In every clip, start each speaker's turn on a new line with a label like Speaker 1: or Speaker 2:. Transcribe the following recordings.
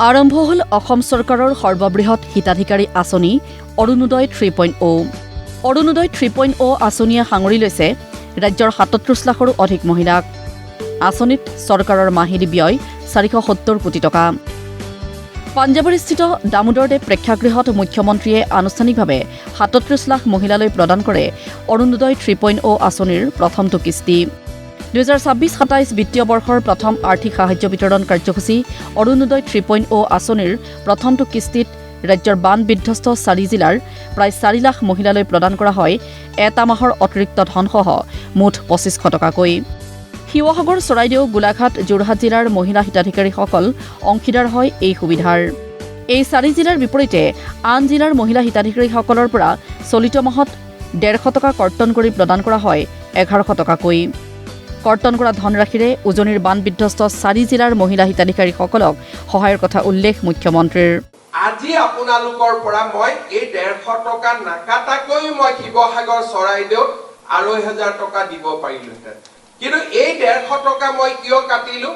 Speaker 1: আৰম্ভ হ'ল অসম চৰকাৰৰ সৰ্ববৃহৎ হিতাধিকাৰী আঁচনি অৰুণোদয় 3.0। অৰুণোদয় 3.0 আঁচনিয়ে সাঙুৰি লৈছে ৰাজ্যৰ ৩৭ লাখৰো অধিক মহিলাক। আঁচনিত চৰকাৰৰ মাহিলী ব্যয় ৪৭০ কোটি টকা। পাঞ্জাৱৰীস্থিত দামোদৰদেৱ প্ৰেক্ষাগৃহত মুখ্যমন্ত্ৰীয়ে আনুষ্ঠানিকভাৱে ৩৭ লাখ মহিলালৈ প্ৰদান কৰে অৰুণোদয় 3.0 আঁচনিৰ প্ৰথমটো কিস্তি। ২০২৬-২৭ বিত্তীয় বৰ্ষৰ প্ৰথম আৰ্থিক সাহায্য বিতৰণ কাৰ্যসূচী অৰুণোদয় 3.0 আঁচনিৰ প্ৰথমটো কিস্তিত ৰাজ্যৰ বান বিধ্বস্ত ৪ জিলাৰ প্ৰায় ৪ লাখ মহিলালৈ প্ৰদান কৰা হয় এটা মাহৰ অতিৰিক্ত ধনসহ মুঠ ২৫০০ টকাকৈ। শিৱসাগৰ, চৰাইদেউ, গোলাঘাট, যোৰহাট জিলাৰ মহিলা হিতাধিকাৰীসকল অংশীদাৰ হয় এই সুবিধাৰ। এই ৪ জিলাৰ বিপৰীতে আন জিলাৰ মহিলা হিতাধিকাৰীসকলৰ পৰা চলিত মাহত ১৫০ টকা কৰ্তন কৰি প্ৰদান কৰা হয় ১১০০ টকাকৈ। কৰ্তন কৰা ধনৰাশিৰে উজনিৰ বান বিধ্বস্ত ৪ জিলাৰ মহিলা হিতাধিকাৰীসকলক সহায়ৰ কথা উল্লেখ মুখ্যমন্ত্ৰীৰ।
Speaker 2: আজি আপোনালোকৰ পৰা মই এই ১৫০ টকা নাকাটাকৈ মই শিৱসাগৰ, চৰাইদেউত ২৫০০ টকা দিব পাৰিলোহেঁতেন। কিন্তু এই ১৫০ টকা মই কিয় কাটিলো?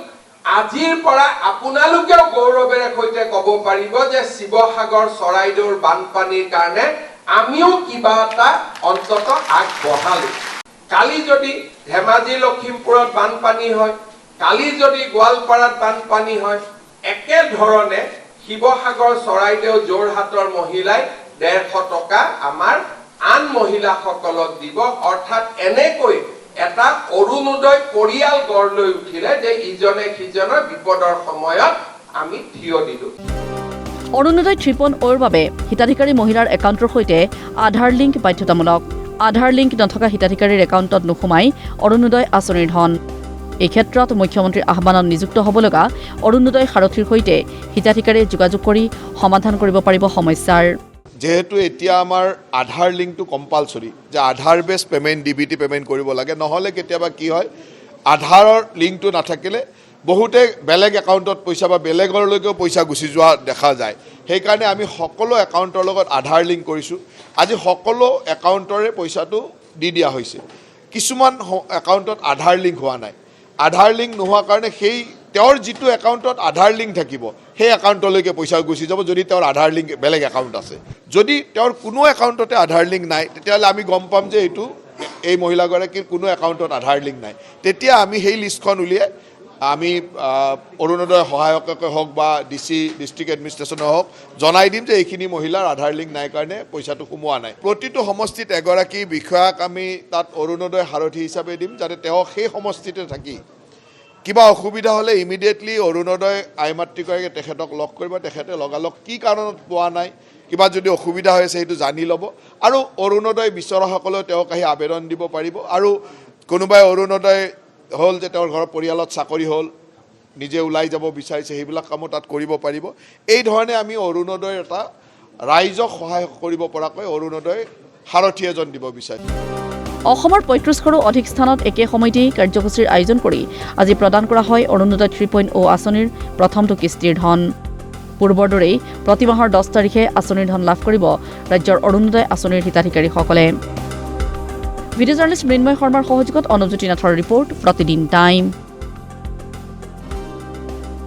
Speaker 2: আজিৰ পৰা আপোনালোকেও গৌৰৱেৰে সৈতে ক'ব পাৰিব যে শিৱসাগৰ, চৰাইদেউৰ বানপানীৰ কাৰণে আমিও কিবা এটা অন্তত আগবঢ়ালো। কালি যদি ধেমাজি, লখিমপুৰত বানপানী হয়, কালি যদি গোৱালপাৰাত বানপানী হয়, একেধৰণে শিৱসাগৰ, চৰাইদেউ, যোৰহাটৰ মহিলাই ১৫০ টকা আমাৰ আন মহিলাসকলক দিব। অৰ্থাৎ এনেকৈ এটা অৰুণোদয় পৰিয়াল গঢ় লৈ উঠিলে যে ইজনে সিজনৰ বিপদৰ সময়ত আমি থিয় দিলো।
Speaker 1: অৰুণোদয় 3.0ৰ বাবে হিতাধিকাৰী মহিলাৰ একাউণ্টৰ সৈতে আধাৰ লিংক বাধ্যতামূলক। আধাৰ লিংক নথকা হিতাধিকাৰীৰ একাউণ্টত নোসোমাই অৰুণোদয় আঁচনিৰ ধন। এই ক্ষেত্ৰত মুখ্যমন্ত্ৰীৰ আহ্বানত নিযুক্ত হ'ব লগা অৰুণোদয় সাৰথীৰ সৈতে হিতাধিকাৰীয়ে যোগাযোগ কৰি সমাধান কৰিব পাৰিব সমস্যাৰ।
Speaker 3: যেহেতু এতিয়া আমাৰ আধাৰ লিংকটো কম্পালচৰি, যে আধাৰ বেছ পে'মেণ্ট, DBT পে'মেণ্ট কৰিব লাগে। নহ'লে কেতিয়াবা কি হয়, আধাৰৰ লিংকটো নাথাকিলে বহুতে বেলেগ একাউণ্টত পইচা বা বেলেগলৈকেও পইচা গুচি যোৱা দেখা যায়। সেইকাৰণে আমি সকলো একাউণ্টৰ লগত আধাৰ লিংক কৰিছোঁ। আজি সকলো একাউণ্টৰে পইচাটো দি দিয়া হৈছে। কিছুমান একাউণ্টত আধাৰ লিংক হোৱা নাই। আধাৰ লিংক নোহোৱাৰ কাৰণে সেই তেওঁৰ যিটো একাউণ্টত আধাৰ লিংক থাকিব সেই একাউণ্টলৈকে পইচা গুচি যাব, যদি তেওঁৰ আধাৰ লিংক বেলেগ একাউণ্ট আছে। যদি তেওঁৰ কোনো একাউণ্টতে আধাৰ লিংক নাই, তেতিয়াহ'লে আমি গম পাম যে এই মহিলাগৰাকীৰ কোনো একাউণ্টত আধাৰ লিংক নাই। তেতিয়া আমি সেই লিষ্টখন উলিয়াই আমি অৰুণোদয় সহায়কে হওক বা DC ডিষ্ট্ৰিক্ট এডমিনিষ্ট্ৰেশ্যনে হওক জনাই দিম যে এইখিনি মহিলাৰ আধাৰ লিংক নাই কাৰণে পইচাটো সোমোৱা নাই। প্ৰতিটো সমষ্টিত এগৰাকী বিষয়াক আমি তাত অৰুণোদয় সাৰথী হিচাপে দিম, যাতে তেওঁ সেই সমষ্টিতে থাকি কিবা অসুবিধা হ'লে ইমিডিয়েটলি অৰুণোদয় আইমাতৃগৰাকীয়ে তেখেতক লগ কৰিব। তেখেতে লগালগ কি কাৰণত পোৱা নাই, কিবা যদি অসুবিধা হৈ আছে সেইটো জানি ল'ব। আৰু অৰুণোদয় বিচৰাসকলেও তেওঁক আহি আবেদন দিব পাৰিব। আৰু কোনোবাই অৰুণোদয় হ'ল যে তেওঁৰ ঘৰৰ পৰিয়ালত চাকৰি হ'ল, নিজে ওলাই যাব বিচাৰিছে, সেইবিলাক কামো তাত কৰিব পাৰিব। এই ধৰণে আমি অৰুণোদয়ৰ এটা ৰাইজক সহায় কৰিব পৰাকৈ অৰুণোদয় সাৰথী এজন দিব বিচাৰিম।
Speaker 1: অসমৰ ৩৫খৰো অধিক স্থানত একে সময়তেই কাৰ্যসূচীৰ আয়োজন কৰি আজি প্ৰদান কৰা হয় অৰুণোদয় 3.0 আঁচনিৰ প্ৰথমটো কিস্তিৰ ধন। পূৰ্বৰ দৰেই প্ৰতি মাহৰ ১০ তাৰিখে আঁচনিৰ ধন লাভ কৰিব ৰাজ্যৰ অৰুণোদয় আঁচনিৰ হিতাধিকাৰীসকলে। ভিডিঅ' জাৰ্নেলিষ্ট মৃন্ময় শৰ্মাৰ সহযোগত অনুজ্যোতি নাথৰ ৰিপৰ্ট, প্ৰতিদিন টাইম।